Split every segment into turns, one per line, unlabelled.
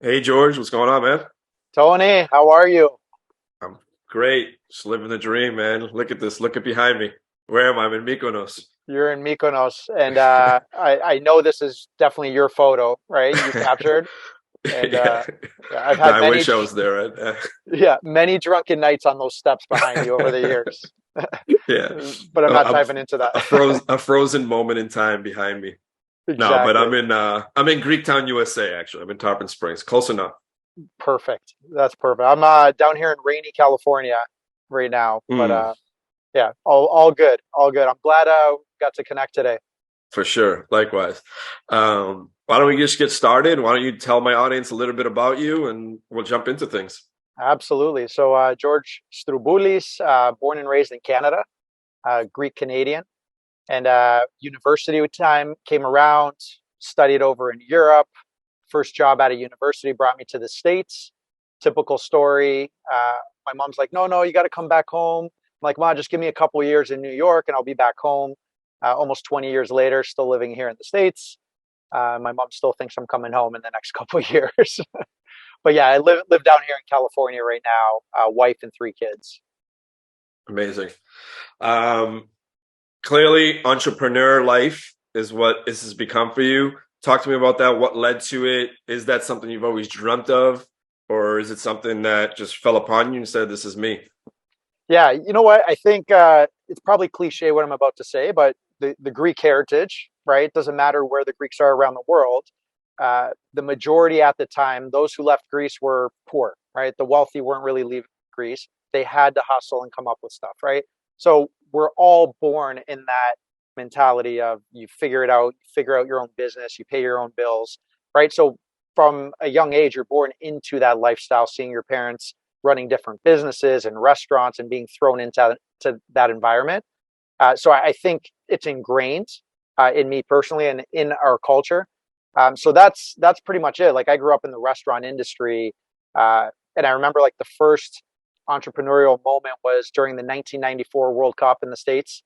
Hey George, what's going on, man?
Tony, how are you?
I'm great. Just living the dream, man. Look at this. Look at behind me. Where am I? I'm in Mykonos.
You're in Mykonos, and I know this is definitely your photo, right? You captured, and
Yeah.
yeah, I've
No,
had
I wish I was there. Right?
many drunken nights on those steps behind you over the years,
Yeah.
but I'm not
A,
diving into that.
a frozen moment in time behind me. No, but
Exactly.
I'm in Greektown, USA, actually. I'm in Tarpon Springs. Close enough.
Perfect. That's perfect. I'm down here in rainy California right now, but
Mm,
yeah, all good, all good. I'm glad we got to connect today.
for sure. Likewise. Why don't we just get started? Why don't you tell my audience a little bit about you and we'll jump into things.
Absolutely. So George Stroumboulis, born and raised in Canada, Greek Canadian. And university time came around, studied over in Europe. First job at a university brought me to the States. Typical story. My mom's like, no, no, you got to come back home. I'm like, Mom, just give me a couple of years in New York and I'll be back home. Almost 20 years later, still living here in the States. My mom still thinks I'm coming home in the next couple of years. But yeah, I live down here in California right now, wife and three kids.
Amazing. Um, Clearly, entrepreneur life is what this has become for you. Talk to me about that. What led to it? Is that something you've always dreamt of, or is it something that just fell upon you and said, "This is me"?
Yeah, you know what? I think it's probably cliche what I'm about to say, but the Greek heritage, right? It doesn't matter where the Greeks are around the world. The majority at the time, those who left Greece were poor, right? The wealthy weren't really leaving Greece. They had to hustle and come up with stuff, right? So we're all born in that mentality of you figure it out, you figure out your own business, you pay your own bills, right? So from a young age, you're born into that lifestyle, seeing your parents running different businesses and restaurants and being thrown into that environment. So I think it's ingrained in me personally and in our culture. So that's pretty much it. Like I grew up in the restaurant industry, and I remember like the first entrepreneurial moment was during the 1994 World Cup in the States.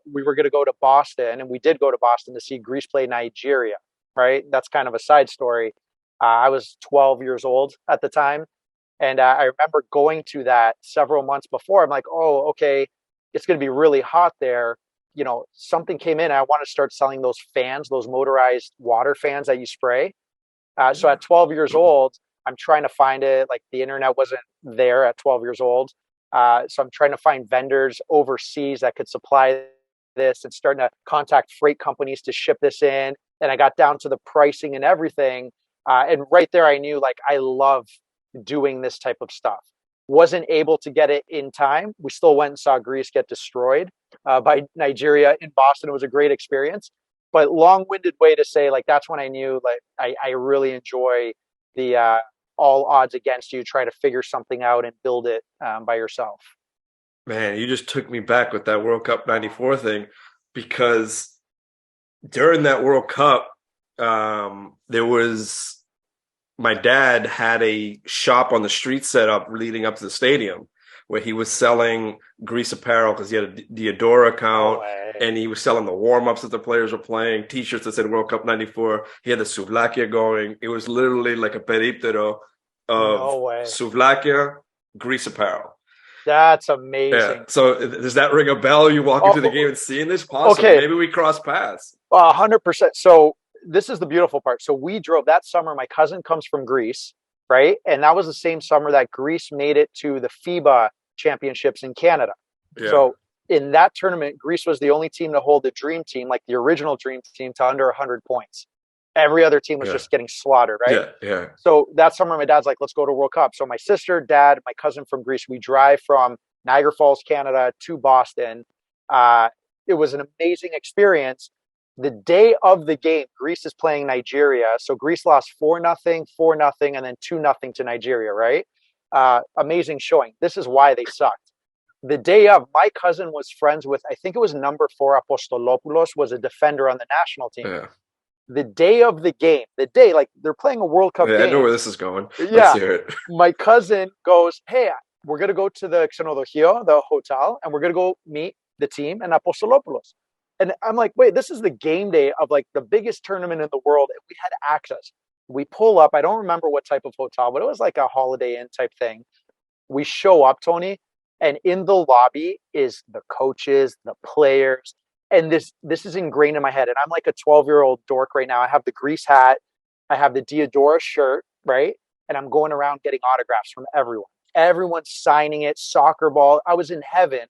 We were going to go to Boston, and we did go to Boston to see Greece play Nigeria. Right, that's kind of a side story. I was 12 years old at the time, and I remember going to that several months before. I'm like, oh, okay, it's going to be really hot there. You know, something came in. I want to start selling those fans, those motorized water fans that you spray. So
Yeah.
at 12 years old, I'm trying to find it. Like the internet wasn't there at 12 years old. So I'm trying to find vendors overseas that could supply this and starting to contact freight companies to ship this in. And I got down to the pricing and everything. And right there, I knew like I love doing this type of stuff. Wasn't able to get it in time. We still went and saw Greece get destroyed by Nigeria in Boston. It was a great experience, but long-winded way to say like that's when I knew like I really enjoy the all odds against you. Try to figure something out and build it by yourself.
Man, you just took me back with that World Cup '94 thing, because during that World Cup, there was my dad had a shop on the street set up leading up to the stadium where he was selling Grease apparel because he had a Diodora
No
account,
way.
and he was selling the warm-ups that the players were playing, t-shirts that said World Cup '94. He had the Souvlakia going. It was literally like a periptero of
No way.
Souvlakia, Grease apparel.
That's
Yeah.
amazing.
So does that ring a bell? You walk into the game
Oh,
and seeing this? Possibly.
okay.
Maybe we cross paths.
100%. So this is the beautiful part. So we drove that summer. My cousin comes from Greece, right? And that was the same summer that Greece made it to the FIBA championships in Canada.
Yeah.
So in that tournament, Greece was the only team to hold the dream team, like the original dream team, to under 100 points. Every other team was
Yeah.
just getting slaughtered, right?
Yeah. Yeah.
So that summer, my dad's like, let's go to World Cup. So my sister, dad, my cousin from Greece, we drive from Niagara Falls, Canada to Boston. Uh, it was an amazing experience. The day of the game, Greece is playing Nigeria. So Greece lost 4-0, 4-0, and then 2-0 to Nigeria, right? Amazing showing. This is why they sucked. The day of, my cousin was friends with, I think it was number 4, Apostolopoulos, was a defender on the national team.
Yeah.
The day of the game, the day, like they're playing a World Cup
Yeah. I know
game.
where this is going. Let's
Yeah,
hear it.
my cousin goes, hey, we're going to go to the Xenodorhio, the hotel, and we're going to go meet the team and Apostolopoulos. And I'm like, wait, this is the game day of like the biggest tournament in the world. And we had access. We pull up. I don't remember what type of hotel, but it was like a Holiday Inn type thing. We show up, Tony, and in the lobby is the coaches, the players, and this is ingrained in my head. And I'm like a 12-year-old dork right now. I have the Grease hat, I have the Diodora shirt, right? And I'm going around getting autographs from everyone. Everyone's signing it, soccer ball. I was in heaven.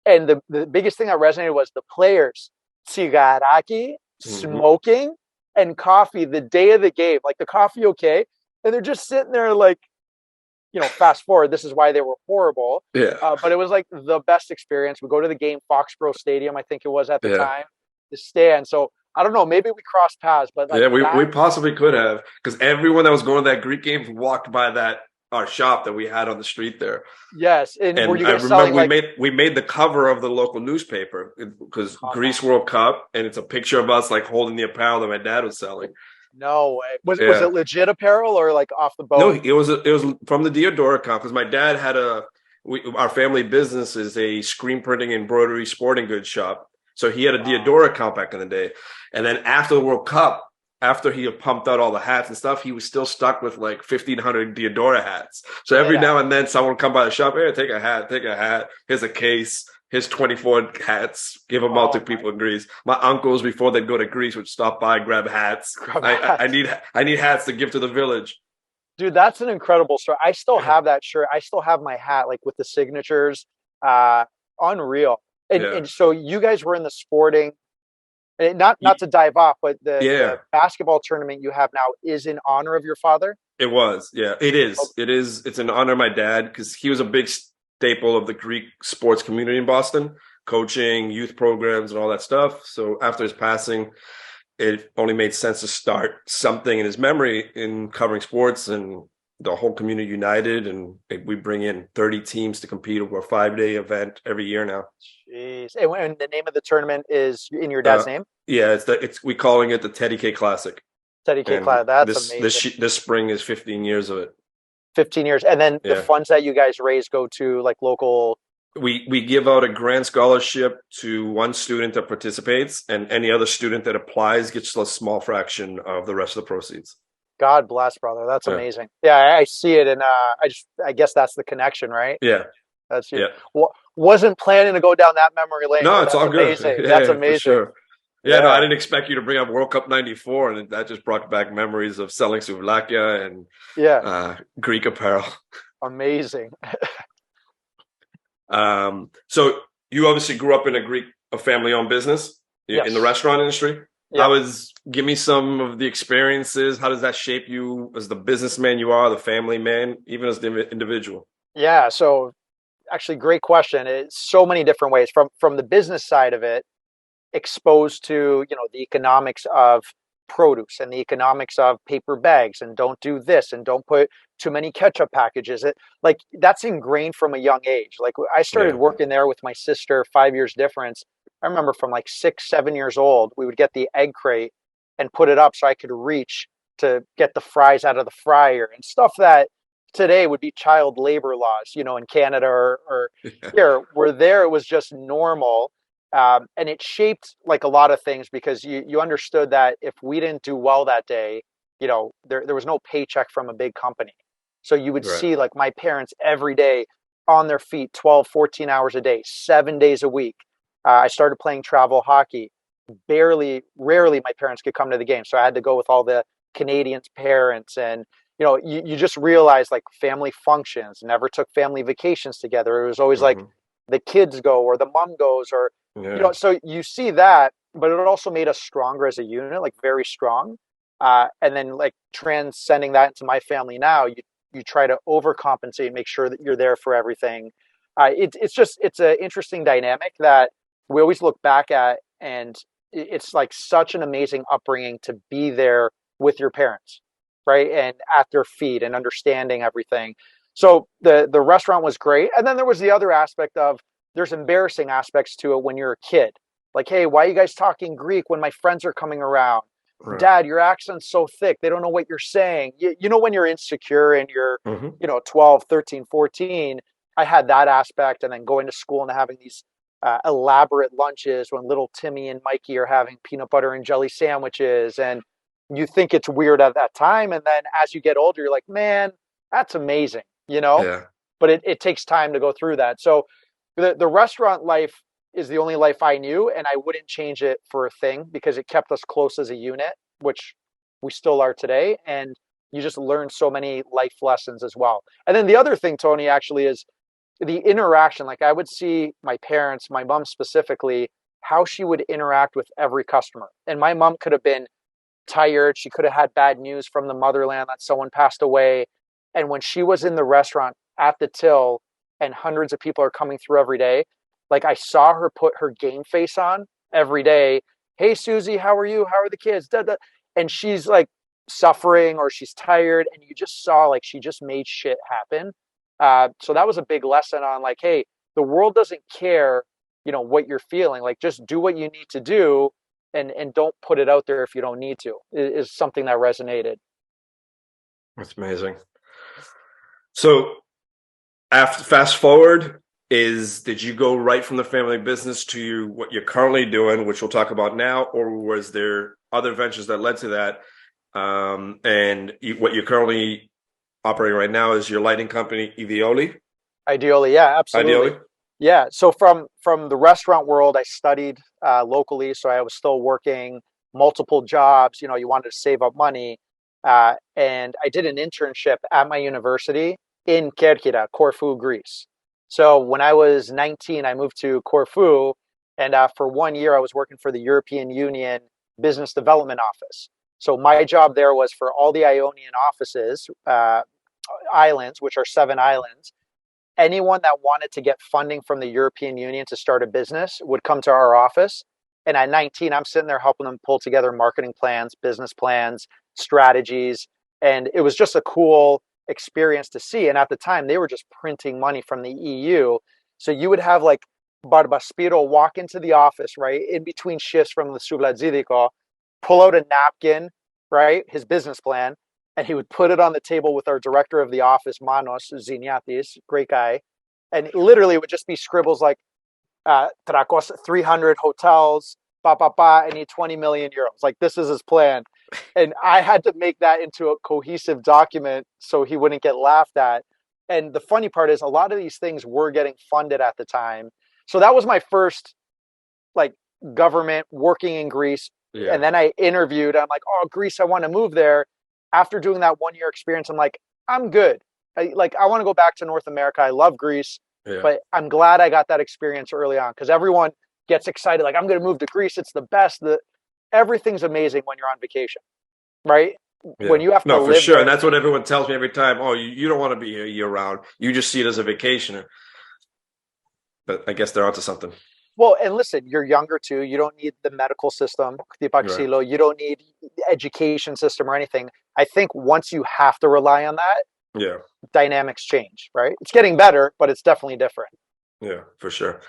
And the biggest thing that resonated was the players, cigaraki,
Hmm.
smoking, and coffee the day of the game. Like the coffee, okay. And they're just sitting there like, fast forward, this is why they were horrible.
Yeah.
But it was like the best experience. We go to the game, Foxborough Stadium, I think it was at the
Yeah.
time, the stand. So I don't know, maybe we crossed paths, but like
Yeah, we
that,
possibly could have, because everyone that was going to that Greek game walked by that our shop that we had on the street there.
yes. And were
And
you
I
guys selling
remember
like,
we made the cover of the local newspaper because
oh man,
Greece World Cup, and it's a picture of us like holding the apparel that my dad was selling.
no way. Was
Yeah,
it legit apparel or like off the
no,
boat?
it was from the Diodora Cup because my dad had our family business is a screen printing and embroidery sporting goods shop, so he had a
Wow.
Diodora account back in the day, and then after the World Cup. After he had pumped out all the hats and stuff, he was still stuck with like 1,500 Diodora hats. So
Get
every now
out.
and then, someone would come by the shop. Hey, take a hat. Take a hat. Here's a case. Here's 24 hats. Give them out to
Oh my
people in Greece. My uncles, before they'd go to Greece, would stop by, grab hats.
God.
I need hats to give to the village.
Dude, that's an incredible story. I still have that shirt. I still have my hat like with the signatures. Uh Unreal. And
Yeah.
so you guys were in the sporting. And not to dive off, but the
Yeah.
basketball tournament you have now is in honor of your father.
It was. Yeah. It
Oh,
is. It is. It's an honor of my dad because he was a big staple of the Greek sports community in Boston, coaching, youth programs, and all that stuff. So after his passing, it only made sense to start something in his memory in covering sports and the whole community united. And we bring in 30 teams to compete over a 5-day event every year now.
jeez. And the name of the tournament is in your
Uh,
dad's name,
yeah, it's we calling it the Teddy K Classic,
Teddy K
and
Cloud. That's amazing.
this spring is 15 years of it.
15 years. And then the
Yeah,
funds that you guys raise go to like local.
we give out a grant scholarship to one student that participates, and any other student that applies gets a small fraction of the rest of the proceeds.
God bless, brother. That's
Yeah,
amazing. Yeah, I see it. And I guess that's the connection, right?
yeah,
That's you.
yeah.
Wasn't planning to go down that memory lane,
No,
but
it's
that's
all good.
amazing. That's
Yeah, for
amazing.
sure. Yeah, no, I
Yeah.
didn't expect you to bring up World Cup '94, and that just brought back memories of selling Slovakia and
Yeah.
Greek apparel.
Amazing.
So you obviously grew up in a family-owned business in the
Yes.
restaurant industry.
Yeah.
Give me some of the experiences. How does that shape you as the businessman you are, the family man, even as the individual?
Yeah. So actually great question. It's so many different ways from the business side of it, exposed to, the economics of produce and the economics of paper bags and don't do this and don't put too many ketchup packages. It like that's ingrained from a young age. Like I started
Yeah,
working there with my sister, 5 years difference. I remember from like 6, 7 years old, we would get the egg crate and put it up so I could reach to get the fries out of the fryer and stuff that today would be child labor laws, in Canada or here. Where there it was just normal. And it shaped like a lot of things because you understood that if we didn't do well that day, there was no paycheck from a big company. So you would
right.
see like my parents every day on their feet 12, 14 hours a day, 7 days a week. I started playing travel hockey. Rarely my parents could come to the game. So I had to go with all the Canadians' parents. And, you just realize like family functions, never took family vacations together. It was always like
Hmm.
the kids go or the mom goes or,
Yeah,
so you see that, but it also made us stronger as a unit, like very strong. And then like transcending that into my family now, you try to overcompensate, make sure that you're there for everything. It's an interesting dynamic that we always look back at, and it's like such an amazing upbringing to be there with your parents, right, and at their feet and understanding everything. So the restaurant was great, and then there was the other aspect of there's embarrassing aspects to it when you're a kid. Like, hey, why are you guys talking Greek when my friends are coming around?
right.
Dad, your accent's so thick. They don't know what you're saying. When you're insecure and you're,
Hmm.
12, 13, 14, I had that aspect. And then going to school and having these elaborate lunches when little Timmy and Mikey are having peanut butter and jelly sandwiches. And You think it's weird at that time, and then as you get older, you're like, man, that's amazing, you know.
Yeah.
But it takes time to go through that. So the restaurant life is the only life I knew, and I wouldn't change it for a thing because it kept us close as a unit, which we still are today. And you just learn so many life lessons as well. And then the other thing, Tony, actually is the interaction. Like I would see my parents, my mom specifically, how she would interact with every customer. And my mom could have been tired. She could have had bad news from the motherland that someone passed away. And when she was in the restaurant at the till and hundreds of people are coming through every day, like I saw her put her game face on every day. Hey, Susie, how are you? How are the kids? Da, da. And she's like suffering or she's tired. And you just saw like she just made shit happen. So that was a big lesson on like, hey, the world doesn't care, what you're feeling. Like just do what you need to do and don't put it out there if you don't need to, is something that resonated.
That's amazing. So after fast forward, did you go right from the family business to what you're currently doing, which we'll talk about now, or was there other ventures that led to that? What you're currently operating right now is your lighting company, Ideoli?
Ideally, yeah, absolutely.
Ideoli?
Yeah. So from the restaurant world, I studied locally, so I was still working multiple jobs. You wanted to save up money, and I did an internship at my university in Kerkira, Corfu, Greece. So when I was 19, I moved to Corfu, and for 1 year, I was working for the European Union Business Development Office. So my job there was for all the Ionian offices, islands, which are 7 islands. Anyone that wanted to get funding from the European Union to start a business would come to our office. And at 19, I'm sitting there helping them pull together marketing plans, business plans, strategies. And it was just a cool experience to see. And at the time, they were just printing money from the EU. So you would have like Barbaspiro walk into the office, right, in between shifts from the Sublazidico, pull out a napkin, right, his business plan, and he would put it on the table with our director of the office, Manos Ziniatis, great guy. And literally it would just be scribbles like, Tracos, 300 hotels, I need 20 million euros. Like, this is his plan. And I had to make that into a cohesive document so he wouldn't get laughed at. And the funny part is a lot of these things were getting funded at the time. So that was my first, like, government working in Greece.
Yeah.
And then I interviewed. I'm like, oh, Greece, I want to move there. After doing that 1 year experience, I'm like, I'm good. I want to go back to North America. I love Greece.
Yeah.
But I'm glad I got that experience early on because everyone gets excited. Like, I'm going to move to Greece. It's the best. Everything's amazing when you're on vacation, right?
Yeah.
When you have to
No, for
live
sure.
there.
And that's what everyone tells me every time. Oh, you don't want to be here year round. You just see it as a vacationer. But I guess they're onto something.
Well, and listen, you're younger too. You don't need the medical system,
Right.
you don't need the education system or anything. I think once you have to rely on that,
Yeah.
dynamics change, right? It's getting better, but it's definitely different.
Yeah, for sure.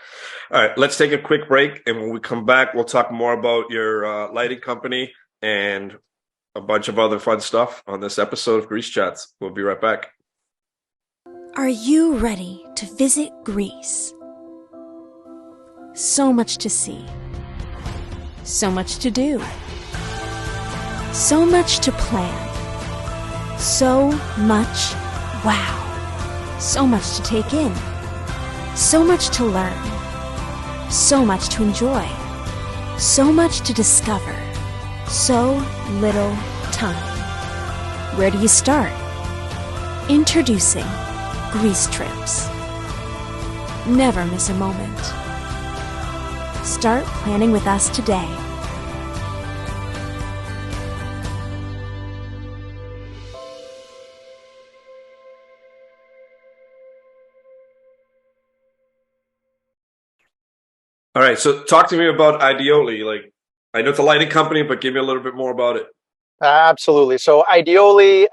All right, let's take a quick break. And when we come back, we'll talk more about your lighting company and a bunch of other fun stuff on this episode of Grease Chats. We'll be right back.
Are you ready to visit Greece? So much to see. So much to do. So much to plan. So much wow. So much to take in. So much to learn. So much to enjoy. So much to discover. So little time. Where do you start? Introducing Greece Trips. Never miss a moment. Start planning with us today.
All right, so talk to me about Ideoli. Like, I know it's a lighting company, but give me a little bit more about it.
Absolutely. So ideally,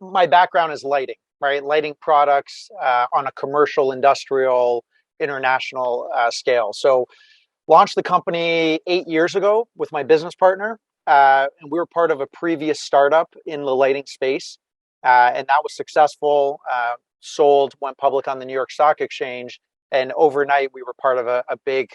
my background is lighting, right? Lighting products on a commercial, industrial, international scale. So launched the company 8 years ago with my business partner. And we were part of a previous startup in the lighting space. And that was successful, sold, went public on the New York Stock Exchange. And overnight, we were part of a big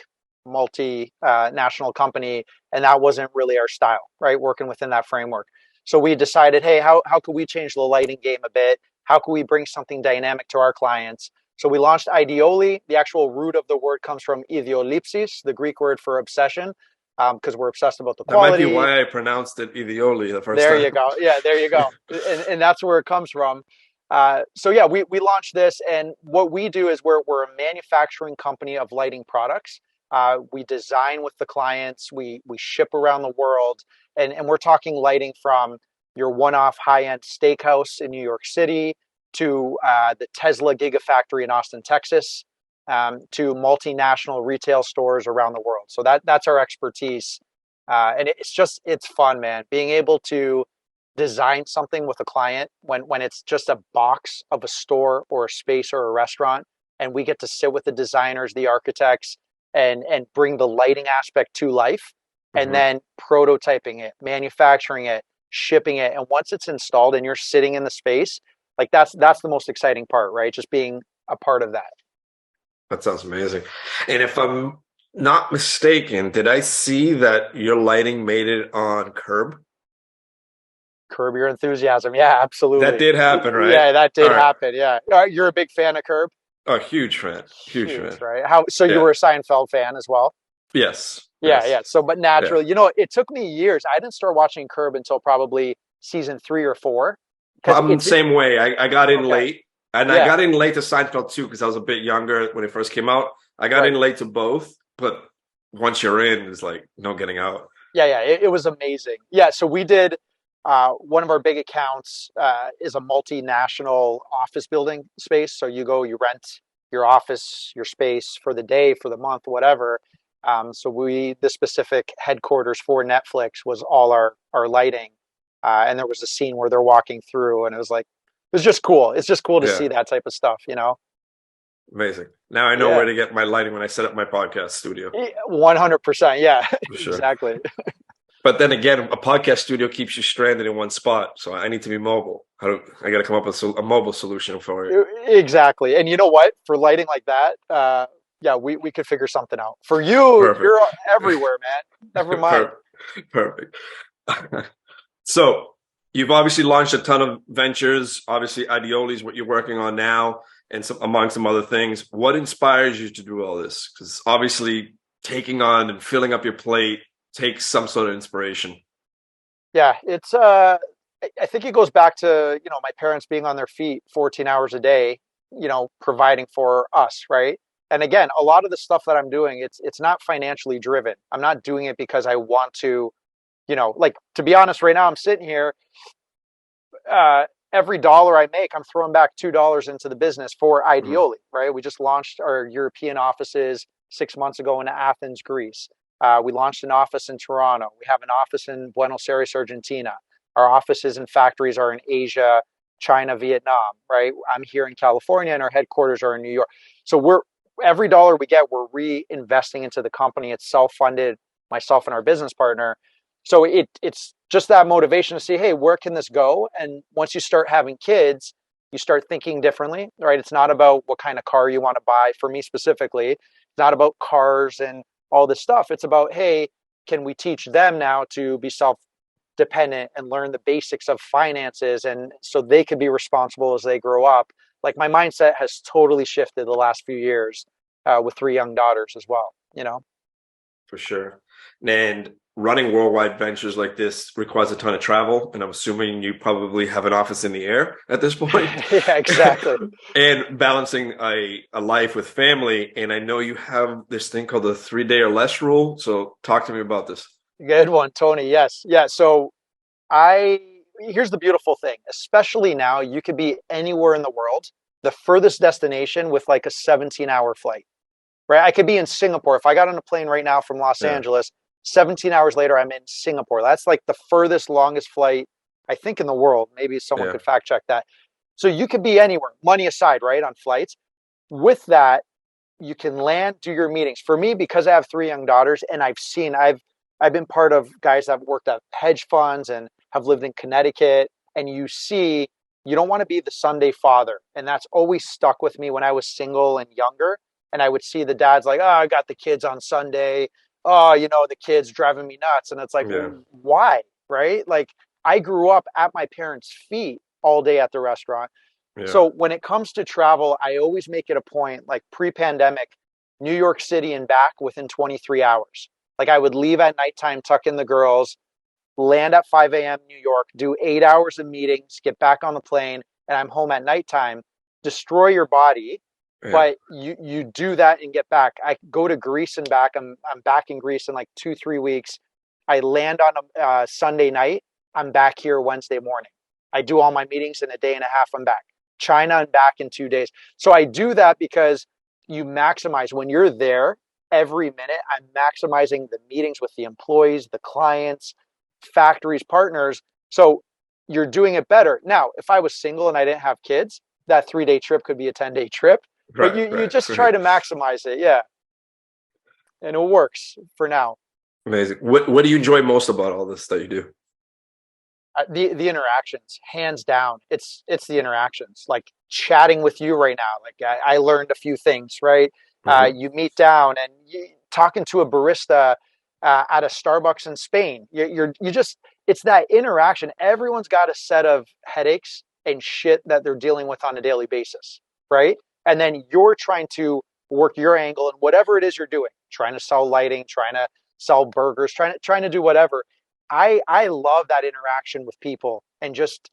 multinational company. And that wasn't really our style, right? Working within that framework. So we decided, hey, how could we change the lighting game a bit? How can we bring something dynamic to our clients? So we launched Ideoli. The actual root of the word comes from idiolipsis, the Greek word for obsession, because we're obsessed about the
That might be
quality.
why I pronounced it Idioli the first
There
time.
you go. Yeah, there you go. And that's where it comes from. So yeah, we launched this, and what we do is we're a manufacturing company of lighting products. We design with the clients. We ship around the world, and we're talking lighting from your one-off high-end steakhouse in New York City to the Tesla Gigafactory in Austin, Texas, to multinational retail stores around the world. So that's our expertise, and it's fun, man. Being able to design something with a client when it's just a box of a store or a space or a restaurant, and we get to sit with the designers, the architects, and bring the lighting aspect to life, and then prototyping it, manufacturing it, shipping it, and once it's installed and you're sitting in the space, like that's the most exciting part, right? Just being a part of that.
That sounds amazing. And if I'm not mistaken, did I see that your lighting made it on Curb?
Curb Your Enthusiasm. Yeah, absolutely.
That did happen, right?
Yeah, that did
All right.
happen. Yeah. You're a big fan of Curb?
Oh, huge fan. Huge
Huge,
fan.
right? So you
Yeah.
were a Seinfeld fan as well?
Yes.
Yeah,
Yes.
yeah. So, but
Yeah.
naturally, it took me years. I didn't start watching Curb until probably season 3 or 4. Because
I'm the same way. I got in
okay.
late, and I
Yeah,
got in late to Seinfeld too because I was a bit younger when it first came out. I got
right.
in late to both, but once you're in, it's like no getting out.
Yeah, yeah. It was amazing. Yeah. So we did. One of our big accounts is a multinational office building space. So you go, you rent your office, your space for the day, for the month, whatever. So the specific headquarters for Netflix was all our lighting, and there was a scene where they're walking through, and it was just cool. It's just cool to
Yeah.
see that type of stuff,
Amazing. Now I know
Yeah,
where to get my lighting when I set up my podcast studio.
100%. Yeah,
For sure.
exactly.
But then again, a podcast studio keeps you stranded in one spot. So I need to be mobile. I got to come up with a mobile solution for it.
Exactly. And you know what? For lighting like that, yeah, we could figure something out. For you,
Perfect.
you're everywhere, man. Never mind.
Perfect. So you've obviously launched a ton of ventures. Obviously, Ideoli is what you're working on now, and among some other things. What inspires you to do all this? Because obviously, taking on and filling up your plate takes some sort of inspiration.
Yeah, it's I think it goes back to, my parents being on their feet 14 hours a day, providing for us, right? And again, a lot of the stuff that I'm doing, it's not financially driven. I'm not doing it because I want to, like, to be honest, right now I'm sitting here, every dollar I make, I'm throwing back $2 into the business for Ideoli, right? We just launched our European offices 6 months ago in Athens, Greece. We launched an office in Toronto. We have an office in Buenos Aires, Argentina. Our offices and factories are in Asia, China, Vietnam, right? I'm here in California and our headquarters are in New York. So every dollar we get, we're reinvesting into the company. It's self-funded, myself and our business partner. So it's just that motivation to see, hey, where can this go? And once you start having kids, you start thinking differently, right? It's not about what kind of car you want to buy. For me specifically, it's not about cars and all this stuff. It's about, hey, can we teach them now to be self-dependent and learn the basics of finances, and so they can be responsible as they grow up. Like, my mindset has totally shifted the last few years with 3 young daughters as well,
For sure. And running worldwide ventures like this requires a ton of travel. And I'm assuming you probably have an office in the air at this point.
Yeah, exactly.
And balancing a life with family. And I know you have this thing called the 3-day or less rule. So talk to me about this.
Good one, Tony. Yes. Yeah. So here's the beautiful thing, especially now, you could be anywhere in the world, the furthest destination with like a 17-hour flight, right? I could be in Singapore. If I got on a plane right now from Los Angeles, 17 hours later, I'm in Singapore. That's like the furthest, longest flight, I think, in the world. Maybe someone could fact check that. So you could be anywhere, money aside, right, on flights. With that, you can land, do your meetings. For me, because I have 3 young daughters, and I've been part of guys that have worked at hedge funds and have lived in Connecticut, and you don't want to be the Sunday father. And that's always stuck with me when I was single and younger. And I would see the dads like, oh, I got the kids on Sunday. Oh, the kids driving me nuts. And it's like, why? Right? Like, I grew up at my parents' feet all day at the restaurant.
Yeah.
So when it comes to travel, I always make it a point, like pre-pandemic, New York City and back within 23 hours. Like I would leave at nighttime, tuck in the girls, land at 5 a.m. New York, do 8 hours of meetings, get back on the plane, and I'm home at nighttime. Destroy your body,
Yeah.
but you do that and get back. I go to Greece and back. I'm back in Greece in like 2-3 weeks. I land on a Sunday night. I'm back here Wednesday morning. I do all my meetings in a day and a half. I'm back. China and back in 2 days. So I do that because you maximize when you're there every minute. I'm maximizing the meetings with the employees, the clients, factories, partners. So you're doing it better. Now, if I was single and I didn't have kids, that 3-day trip could be a 10-day trip, but
Right.
you just try
Right.
to maximize it. Yeah. And it works for now.
Amazing. What do you enjoy most about all this that you do?
The interactions, hands down. It's the interactions, like chatting with you right now. Like I learned a few things, right?
Hmm.
You meet down and talking to a barista at a Starbucks in Spain. You just, it's that interaction. Everyone's got a set of headaches and shit that they're dealing with on a daily basis, right? And then you're trying to work your angle and whatever it is you're doing, trying to sell lighting, trying to sell burgers, trying to do whatever. I love that interaction with people and just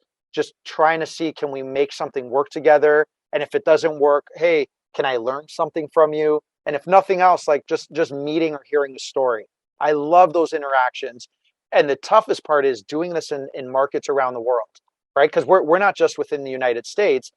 trying to see, can we make something work together? And if it doesn't work, hey, can I learn something from you? And if nothing else, like just meeting or hearing a story. I love those interactions. And the toughest part is doing this in markets around the world, right? Because we're not just within the United States.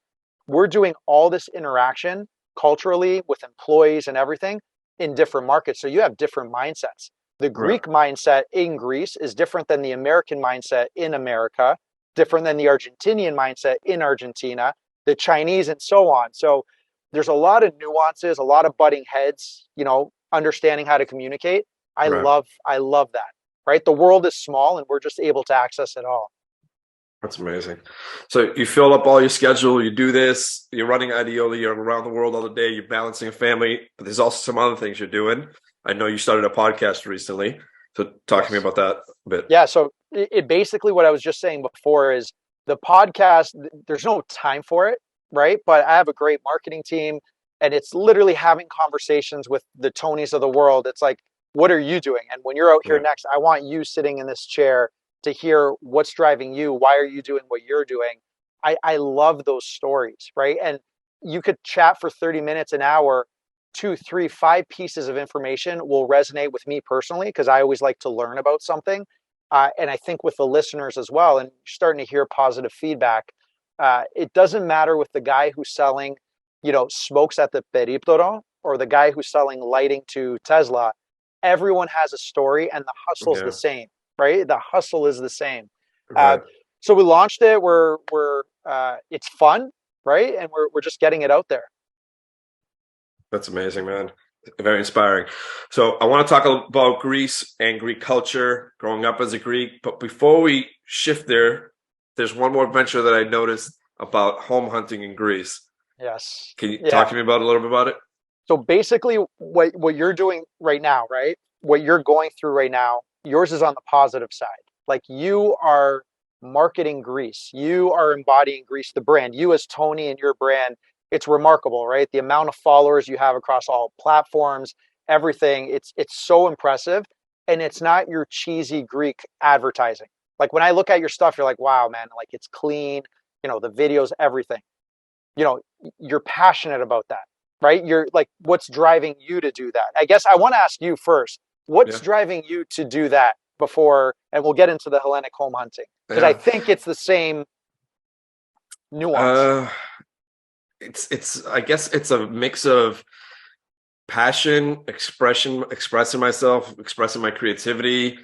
We're doing all this interaction culturally with employees and everything in different markets. So you have different mindsets. The
Right.
Greek mindset in Greece is different than the American mindset in America, different than the Argentinian mindset in Argentina, the Chinese, and so on. So there's a lot of nuances, a lot of butting heads, understanding how to communicate.
Right.
I love that, right? The world is small and we're just able to access it all.
That's amazing. So you fill up all your schedule, you do this, you're running Ideoli, you're around the world all the day, you're balancing a family, but there's also some other things you're doing. I know you started a podcast recently. So talk to me
Yes.
about that a bit.
Yeah. So it basically, what I was just saying before is the podcast, there's no time for it, right? But I have a great marketing team and it's literally having conversations with the Tonys of the world. It's like, what are you doing? And when you're out here
Yeah.
next, I want you sitting in this chair to hear what's driving you. Why are you doing what you're doing? I love those stories, right? And you could chat for 30 minutes, an hour, 2, 3, 5 pieces of information will resonate with me personally because I always like to learn about something. And I think with the listeners as well, and you're starting to hear positive feedback. It doesn't matter with the guy who's selling, smokes at the Periptoro or the guy who's selling lighting to Tesla. Everyone has a story and the hustle's the
Yeah.
same, right? The hustle is the same.
Right.
So we launched it. It's fun, right? And we're just getting it out there.
That's amazing, man. Very inspiring. So I want to talk about Greece and Greek culture, growing up as a Greek. But before we shift there, there's one more venture that I noticed about home hunting in Greece.
Yes.
Can you
Yeah.
talk to me about a little bit about it?
So basically, what you're doing right now, right? What you're going through right now, yours is on the positive side. Like you are marketing Greece, you are embodying Greece, the brand. You as Tony and your brand, it's remarkable, right? The amount of followers you have across all platforms, everything. It's so impressive, and it's not your cheesy Greek advertising. Like when I look at your stuff, you're like, wow, man, like it's clean. The videos, everything. You're passionate about that, right? You're like, what's driving you to do that? I guess I want to ask you first, what's
Yeah.
driving you to do that before, and we'll get into the Hellenic home hunting, because I
Yeah.
think it's the same nuance.
It's I guess it's a mix of passion, expressing myself, expressing my creativity,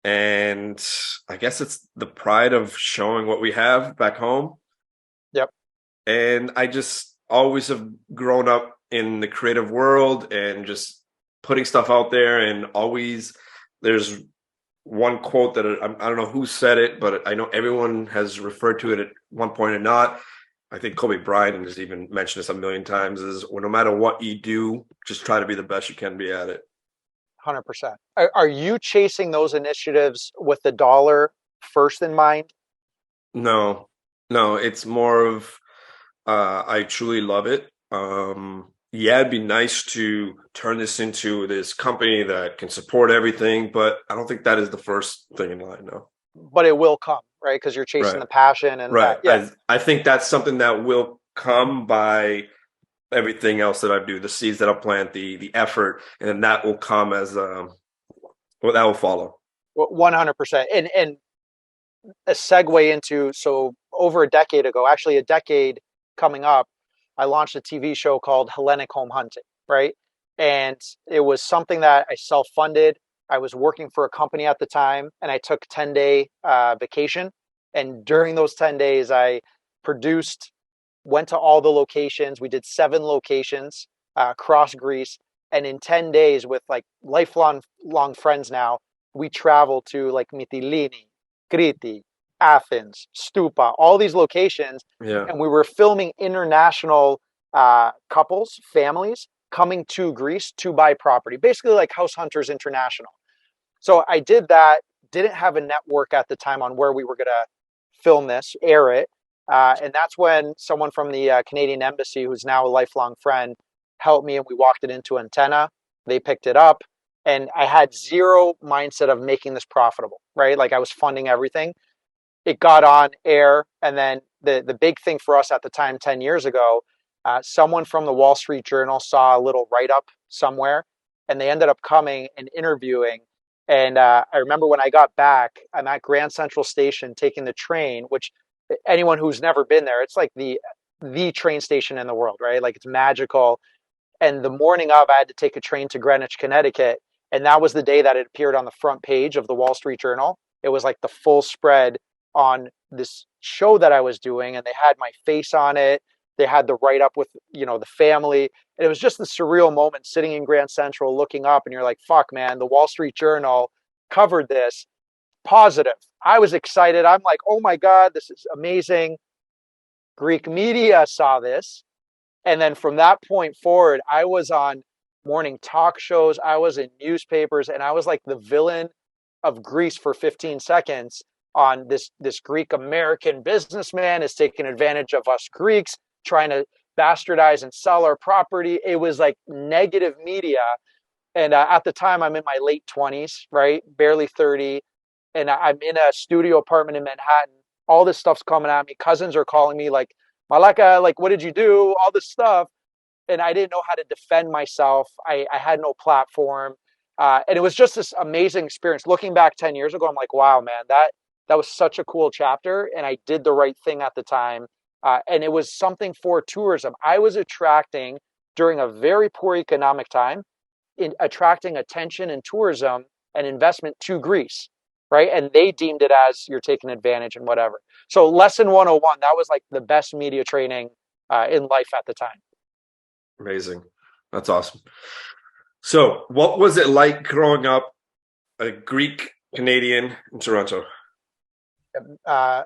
and I guess it's the pride of showing what we have back home.
Yep.
And I just always have grown up in the creative world and just putting stuff out there. And always there's one quote that I don't know who said it, but I know everyone has referred to it at one point or not. I think Kobe Bryant has even mentioned this a million times, is well, no matter what you do, just try to be the best you can be at it.
100%. Are you chasing those initiatives with the dollar first in mind?
No, no, it's more of I truly love it. Yeah, it'd be nice to turn this into this company that can support everything, but I don't think that is the first thing in line, no.
But it will come, right? Because you're chasing
Right,
the passion and
right.
that. Yeah.
I think that's something that will come by everything else that I do, the seeds that I plant, the effort, and then that will come as well, that will follow.
100%. And a segue into, so over a decade ago, actually a decade coming up, I launched a TV show called Hellenic Home Hunting, right? And it was something that I self-funded. I was working for a company at the time, and I took 10-day vacation. And during those 10 days, I produced, went to all the locations. We did 7 locations across Greece. And in 10 days, with like lifelong friends now, we traveled to like Mytilene, Crete, Athens, Stupa, all these locations,
Yeah,
and we were filming international couples, families coming to Greece to buy property, basically like House Hunters International. So I did that. Didn't have a network at the time on where we were going to film this, air it, and that's when someone from the Canadian Embassy, who's now a lifelong friend, helped me, and we walked it into Antenna. They picked it up, and I had zero mindset of making this profitable, right? Like I was funding everything. It got on air, and then the big thing for us at the time, 10 years ago, someone from the Wall Street Journal saw a little write-up somewhere, and they ended up coming and interviewing. And I remember when I got back, I'm at Grand Central Station taking the train, which anyone who's never been there, it's like the train station in the world, right? Like it's magical. And the morning of, I had to take a train to Greenwich, Connecticut, and that was the day that it appeared on the front page of the Wall Street Journal. It was like the full spread on this show that I was doing, and they had my face on it. They had the write up with, the family. And it was just the surreal moment sitting in Grand Central looking up, and you're like, fuck, man, the Wall Street Journal covered this. Positive. I was excited. I'm like, oh my God, this is amazing. Greek media saw this. And then from that point forward, I was on morning talk shows. I was in newspapers, and I was like the villain of Greece for 15 seconds on this Greek American businessman is taking advantage of us Greeks, trying to bastardize and sell our property. It was like negative media. And at the time, I'm in my late 20s, right? Barely 30. And I'm in a studio apartment in Manhattan. All this stuff's coming at me. Cousins are calling me like, Malaka, like, what did you do? All this stuff. And I didn't know how to defend myself. I had no platform. And it was just this amazing experience. Looking back 10 years ago, I'm like, wow, man, that was such a cool chapter. And I did the right thing at the time. And it was something for tourism. I was attracting, during a very poor economic time, attracting attention and tourism and investment to Greece, right? And they deemed it as you're taking advantage and whatever. So lesson 101, that was like the best media training in life at the time.
amazing. That's awesome. So, what was it like growing up a Greek Canadian in Toronto?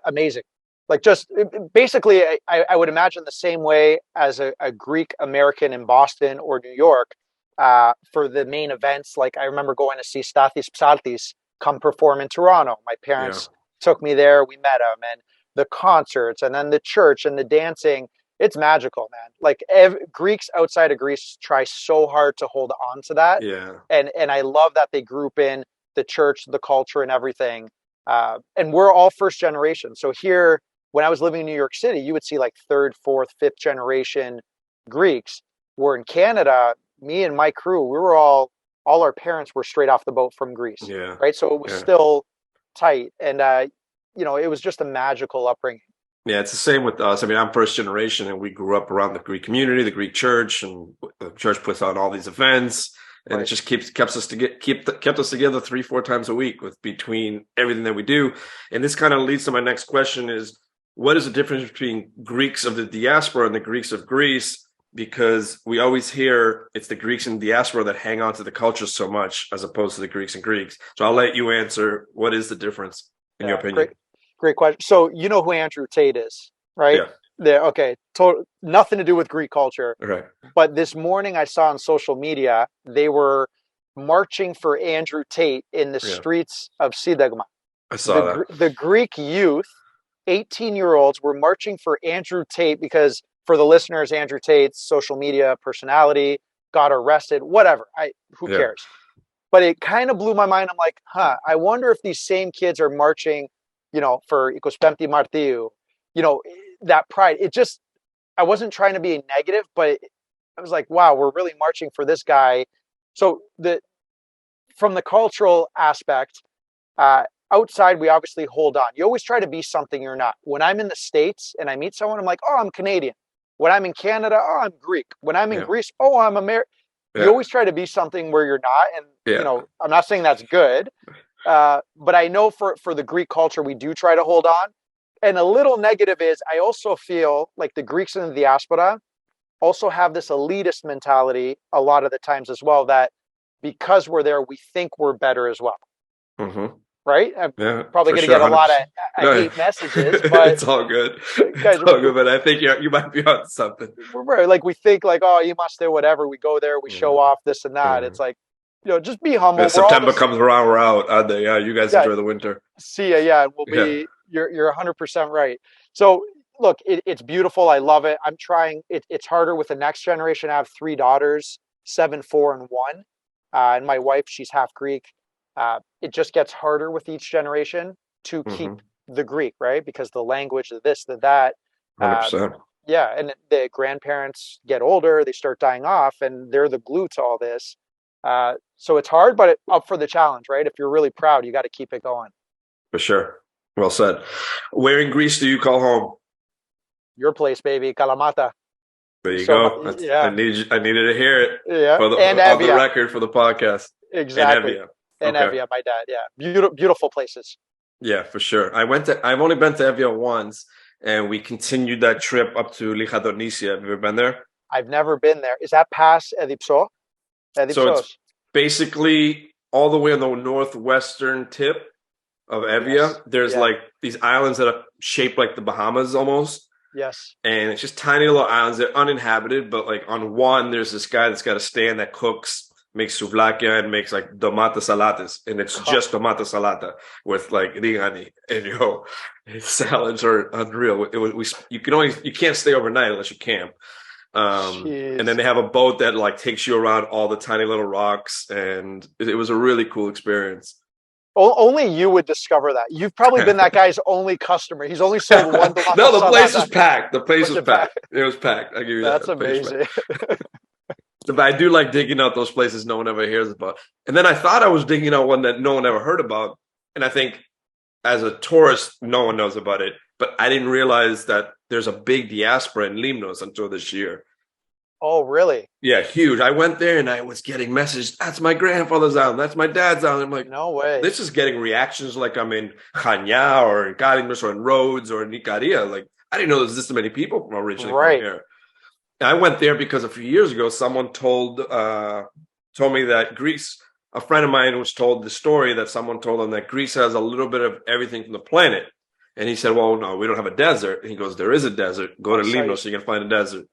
Amazing. Like just basically, I would imagine the same way as a Greek American in Boston or New York for the main events. Like I remember going to see Stathis Psaltis come perform in Toronto. My parents took me there. We met him, and the concerts, and then the church and the dancing. It's magical, man. Like Greeks outside of Greece try so hard to hold on to that.
Yeah.
And I love that they group in the church, the culture, and everything. And we're all first generation. So here, when I was living in New York City, you would see like third, fourth, fifth generation Greeks. Where in Canada, me and my crew, we were all our parents were straight off the boat from Greece.
Yeah.
Right. So it was still tight. And, it was just a magical upbringing.
Yeah, it's the same with us. I mean, I'm first generation, and we grew up around the Greek community, the Greek church, and the church puts on all these events, and it just kept us together 3-4 times a week with between everything that we do. And this kind of leads to my next question: is what is the difference between Greeks of the diaspora and the Greeks of Greece? Because we always hear it's the Greeks in the diaspora that hang on to the culture so much, as opposed to the Greeks and Greeks. So I'll let you answer. What is the difference in your opinion?
Great question. So you know who Andrew Tate is, right?
Yeah.
Okay. Nothing to do with Greek culture.
Right.
But this morning I saw on social media, they were marching for Andrew Tate in the streets of Sidagma.
I saw that.
The Greek youth, 18-year-olds, were marching for Andrew Tate because, for the listeners, Andrew Tate's social media personality got arrested. Whatever. Who
Yeah.
cares? But it kind of blew my mind. I'm like, I wonder if these same kids are marching, for Icos Pempti Martiu, that pride. I wasn't trying to be negative, but I was like, wow, we're really marching for this guy. So from the cultural aspect, outside, we obviously hold on. You always try to be something you're not. When I'm in the States and I meet someone, I'm like, oh, I'm Canadian. When I'm in Canada, oh, I'm Greek. When I'm in Greece, oh, I'm American.
Yeah.
You always try to be something where you're not. And, I'm not saying that's good. But I know for the Greek culture, we do try to hold on. And a little negative is I also feel like the Greeks in the diaspora also have this elitist mentality a lot of the times as well, that because we're there, we think we're better as well.
Mm-hmm.
Right? I'm probably going to get
100%.
a lot of hate messages, but
it's all good.
Guys,
it's all good, but I think you might be on something.
We're like, we think like, oh, you must do whatever. We go there, we show off this and that. It's like, just be humble.
Yeah, September comes around, we're out. Yeah, you guys enjoy the winter.
See ya. Yeah, we'll be. You're 100% right. So look, it's beautiful. I love it. I'm trying. It's harder with the next generation. I have 3 daughters, 7, 4, and 1, and my wife, she's half Greek. It just gets harder with each generation to keep the Greek, right? Because the language, the this, the that.
100%.
Yeah, and the grandparents get older, they start dying off, and they're the glue to all this. So it's hard, but up for the challenge, right? If you're really proud, you got to keep it going.
For sure. Well said. Where in Greece do you call home?
Your place, baby, Kalamata.
There you go. I needed to hear it.
Yeah,
on the record for the podcast.
Exactly. And Evia, my dad. Yeah, beautiful places.
Yeah, for sure. I've only been to Evia once, and we continued that trip up to Lichadonisia. Have you ever been there?
I've never been there. Is that past Edipso?
So it's basically all the way on the northwestern tip of Evia.
Yes.
There's like these islands that are shaped like the Bahamas almost.
Yes.
And it's just tiny little islands. They're uninhabited, but like on one, there's this guy that's got a stand that cooks, makes souvlakia, and makes like tomate salates. And it's just tomate salata with like rigani. And his salads are unreal. You can't stay overnight unless you camp. And then they have a boat that like takes you around all the tiny little rocks, and it was a really cool experience.
Only you would discover that. You've probably been that guy's only customer. He's only sold one.
No, the place was packed. The place was packed. It was packed. I give you that.
That's amazing.
But I do like digging out those places no one ever hears about. And then I thought I was digging out one that no one ever heard about. And I think as a tourist, no one knows about it. But I didn't realize that there's a big diaspora in Limnos until this year.
Oh, really?
Yeah, huge. I went there and I was getting messages. That's my grandfather's island. That's my dad's island. I'm like,
no way.
This is getting reactions like I'm in Chania or in Carimes or in Rhodes or in Nicaria. Like, I didn't know there's this many people from originally from here. I went there because a few years ago, someone told me that Greece, a friend of mine was told the story that someone told him that Greece has a little bit of everything from the planet. And he said, well, no, we don't have a desert. And he goes, there is a desert. Go to Limnos so you can find a desert.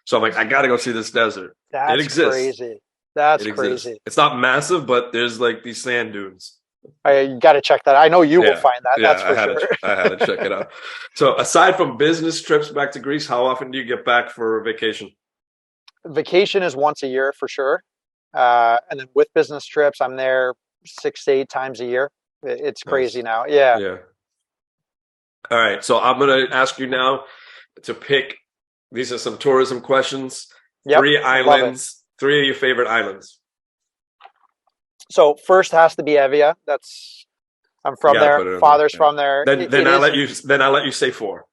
So I'm like, I got to go see this desert.
It exists. Crazy. That's
crazy. It's not massive, but there's like these sand dunes.
You got to check that. I know you will find that.
Yeah,
that's for sure.
I had to check it out. So aside from business trips back to Greece, how often do you get back for vacation?
Vacation is once a year for sure. And then with business trips, I'm there 6 to 8 times a year. It's crazy now. Yeah.
All right. So I'm going to ask you now to pick. These are some tourism questions.
Yep,
3 islands, 3 of your favorite islands.
So first has to be Evia. I'm from there. Father's from there.
Then I'll let you say 4.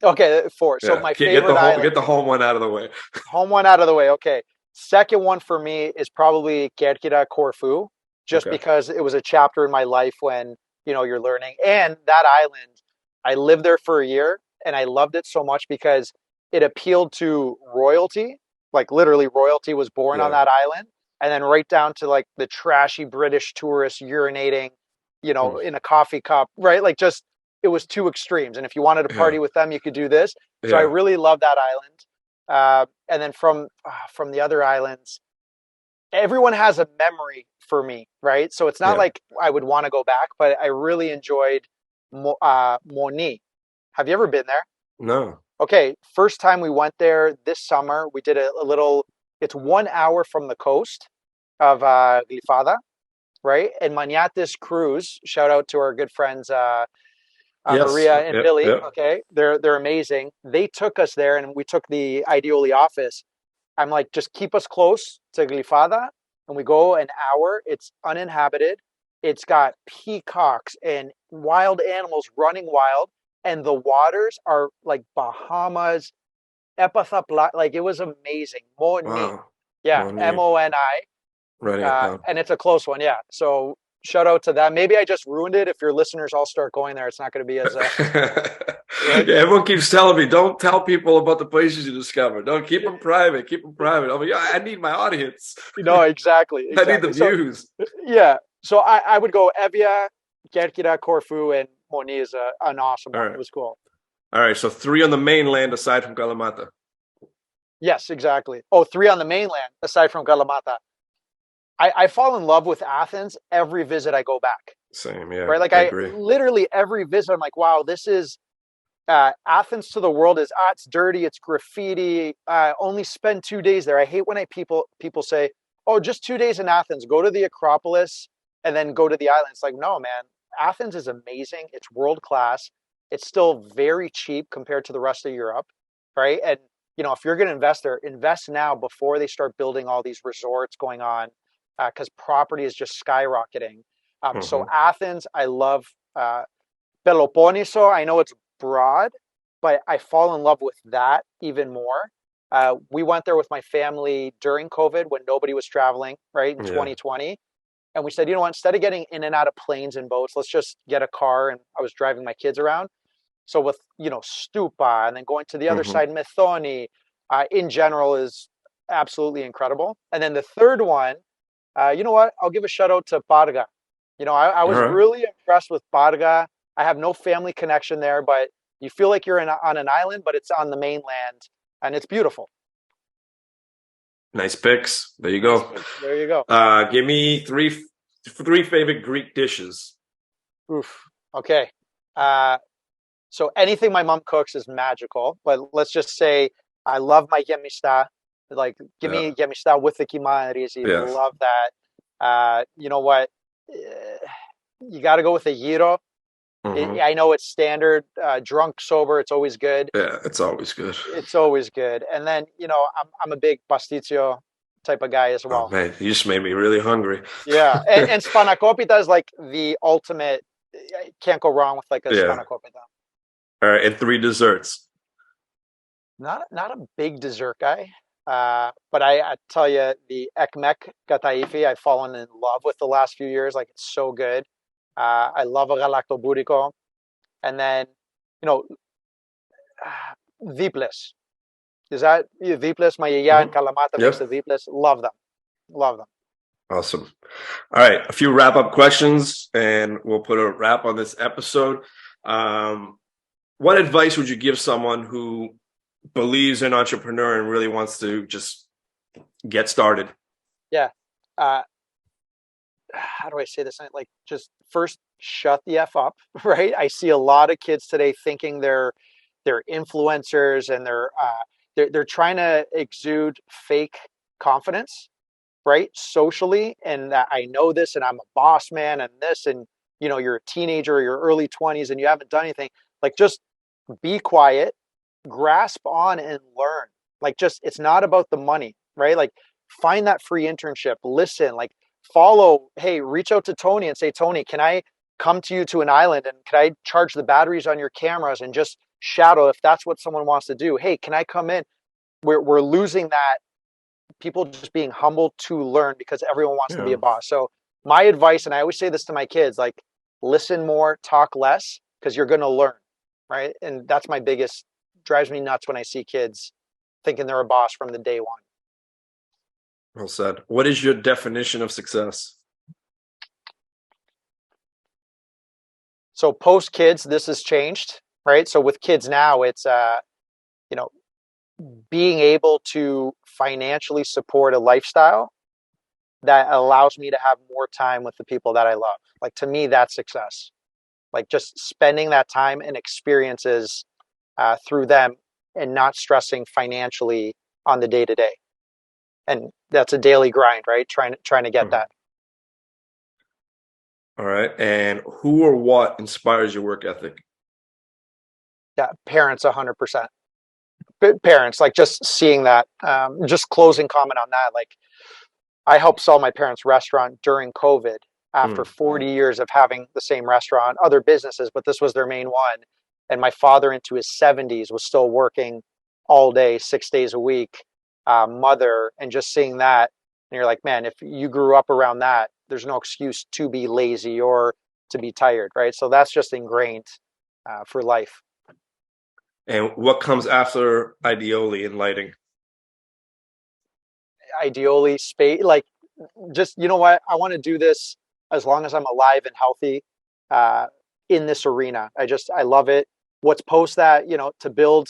Okay, 4. So my favorite island.
Get the home one out of the way.
Home one out of the way. Okay. Second one for me is probably Kerkira, Corfu, just because it was a chapter in my life when you're learning. And that island, I lived there for a year, and I loved it so much because it appealed to royalty, like literally royalty was born on that island, and then right down to like the trashy British tourists urinating, in a coffee cup, right? Like just, it was 2 extremes. And if you wanted to party with them, you could do this. So I really love that island. And then from the other islands, everyone has a memory for me, right? So it's not
Yeah.
like I would want to go back, but I really enjoyed Moni. Have you ever been there?
No.
Okay, first time we went there this summer, we did a little, it's 1 hour from the coast of Glifada, right? And Maniatis Cruise, shout out to our good friends
Yes.
Maria and
Yep.
Billy.
Yep.
Okay, they're amazing. They took us there, and we took the Ideoli office. I'm like, just keep us close to Glifada, and we go an hour. It's uninhabited. It's got peacocks and wild animals running wild, and the waters are like Bahamas, Epatha, like it was amazing. Moni,
Wow.
yeah,
Moni.
Moni,
Writing it down.
and it's a close one, yeah. So shout out to that. Maybe I just ruined it. If your listeners all start going there, it's not going to be as right.
Yeah, everyone keeps telling me, don't tell people about the places you discover. Don't keep them private. Keep them private. I'm like, yeah, I need my audience.
No, exactly,
I need the
exactly. So
views.
yeah, so I would go Evia, Kerkira, Corfu, and Moni is an awesome
All
one.
right.
It was cool.
All right. So 3 on the mainland aside from Kalamata.
Yes, exactly. Oh, three on the mainland aside from Kalamata. I fall in love with Athens every visit I go back.
Same. Yeah,
Right, like
I
I
agree.
literally every visit I'm like, wow, this is Athens to the world is it's dirty, it's graffiti. Only spend 2 days there. I hate when people say, oh, just 2 days in Athens. Go to the Acropolis and then go to the islands. Like, no, man, Athens is amazing. It's world class. It's still very cheap compared to the rest of Europe, right? And if you're going to invest there, invest now before they start building all these resorts going on, because property is just skyrocketing. So
Hmm.
Athens, I love. Peloponneso, I know it's broad, but I fall in love with that even more. We went there with my family during COVID when nobody was traveling, right, in
Yeah.
2020. And we said, you know what, instead of getting in and out of planes and boats, let's just get a car. And I was driving my kids around. So with, Stupa and then going to the other
Hmm.
side, Methoni, in general is absolutely incredible. And then the third one, you know what, I'll give a shout out to Parga. I
All
was
right.
really impressed with Parga. I have no family connection there, but you feel like you're on an island, but it's on the mainland, and it's beautiful.
Nice picks. There you
Nice
go.
pick. There you go.
Give me three favorite Greek dishes.
Oof. Okay. Uh, so anything my mom cooks is magical, but let's just say I love my gemista. Like, give
Yeah.
me gemista with the kima and rizi.
Yeah.
Love that. You know what? You got to go with a gyro.
Hmm.
I know it's standard, drunk, sober. It's always good.
Yeah, it's always good.
It's always good. And then, I'm a big pasticcio type of guy as
Oh
well.
man, you just made me really hungry.
Yeah. And spanakopita is like the ultimate. Can't go wrong with like a
Yeah.
spanakopita.
All right, and 3 desserts.
Not a big dessert guy. But I tell you, the ekmek kataifi, I've fallen in love with the last few years. Like, it's so good. I love a galactoburico. And then, you know, Viples. Is that Viples? My yaya in
Hmm.
Kalamata makes the
Yep.
Viples. Love them. Love them.
Awesome. All right, a few wrap-up questions, and we'll put a wrap on this episode. What advice would you give someone who believes in entrepreneur and really wants to just get started?
Yeah. Uh, how do I say this? Like, just first shut the F up, right? I see a lot of kids today thinking they're influencers and they're trying to exude fake confidence, right? Socially. And I know this and I'm a boss man and this, and you're a teenager or your early 20s and you haven't done anything. Like, just be quiet, grasp on and learn. Like, just, it's not about the money, right? Like, find that free internship, listen, like, follow, hey, reach out to Tony and say, Tony, can I come to you to an island and can I charge the batteries on your cameras and just shadow if that's what someone wants to do? Hey, can I come in? We're losing that, people just being humble to learn because everyone wants to be
Yeah.
a boss. So my advice, and I always say this to my kids, like, listen more, talk less, because you're going to learn, right? And that's my biggest, drives me nuts when I see kids thinking they're a boss from the day one.
Well said. What is your definition of success?
So post kids, this has changed, right? So with kids now, it's being able to financially support a lifestyle that allows me to have more time with the people that I love. Like, to me, that's success. Like, just spending that time and experiences through them and not stressing financially on the day to day. And that's a daily grind, right? Trying to get that.
All right. And who or what inspires your work ethic?
Yeah, parents, 100%. Parents, like, just seeing that. Just closing comment on that. Like, I helped sell my parents' restaurant during COVID after 40 years of having the same restaurant, other businesses, but this was their main one. And my father, into his 70s, was still working all day, 6 days a week, mother, and just seeing that. And you're like, man, if you grew up around that, there's no excuse to be lazy or to be tired, right? So that's just ingrained for life.
And what comes after Ideoli in lighting?
Ideally, space, like, just, you know what, I want to do this as long as I'm alive and healthy in this arena. I love it. What's post that, to build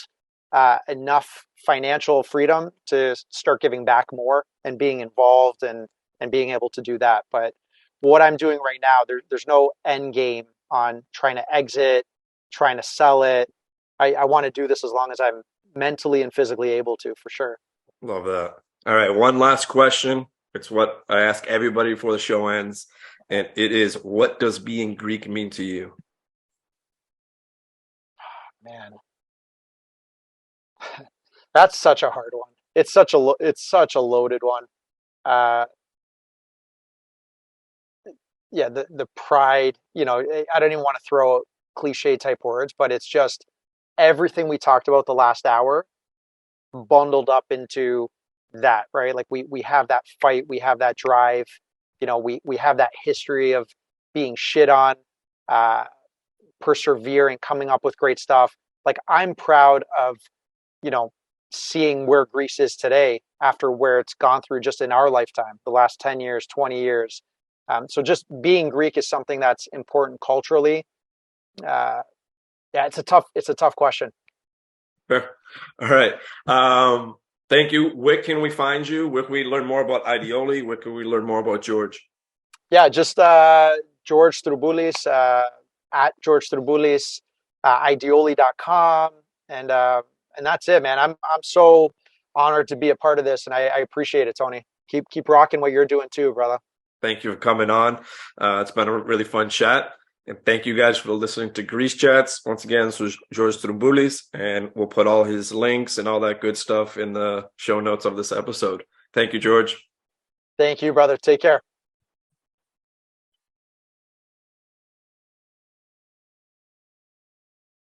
enough financial freedom to start giving back more and being involved and being able to do that. But what I'm doing right now, there's no end game on trying to exit, trying to sell it. I want to do this as long as I'm mentally and physically able to, for sure.
Love that. All right, one last question. It's what I ask everybody before the show ends, and it is, what does being Greek mean to you?
Man, that's such a hard one. It's such a loaded one. Yeah, the pride. I don't even want to throw out cliche type words, but it's just everything we talked about the last hour bundled up into that, right? Like, we have that fight, we have that drive, we have that history of being shit on, persevering, coming up with great stuff. Like, I'm proud of, seeing where Greece is today after where it's gone through just in our lifetime, the last 10 years, 20 years. So just being Greek is something that's important culturally. Yeah, it's a tough question.
All right. Thank you. Where can we find you? Where can we learn more about Ideoli? Where can we learn more about George?
Yeah, just George Stroumboulis, at George Stroumboulis, ideoli.com, and that's it, man. I'm so honored to be a part of this, and I appreciate it, Tony. Keep rocking what you're doing too, brother.
Thank you for coming on. It's been a really fun chat. And thank you guys for listening to Greece Chats. Once again, this was George Stroumboulis, and we'll put all his links and all that good stuff in the show notes of this episode. Thank you, George.
Thank you, brother. Take care.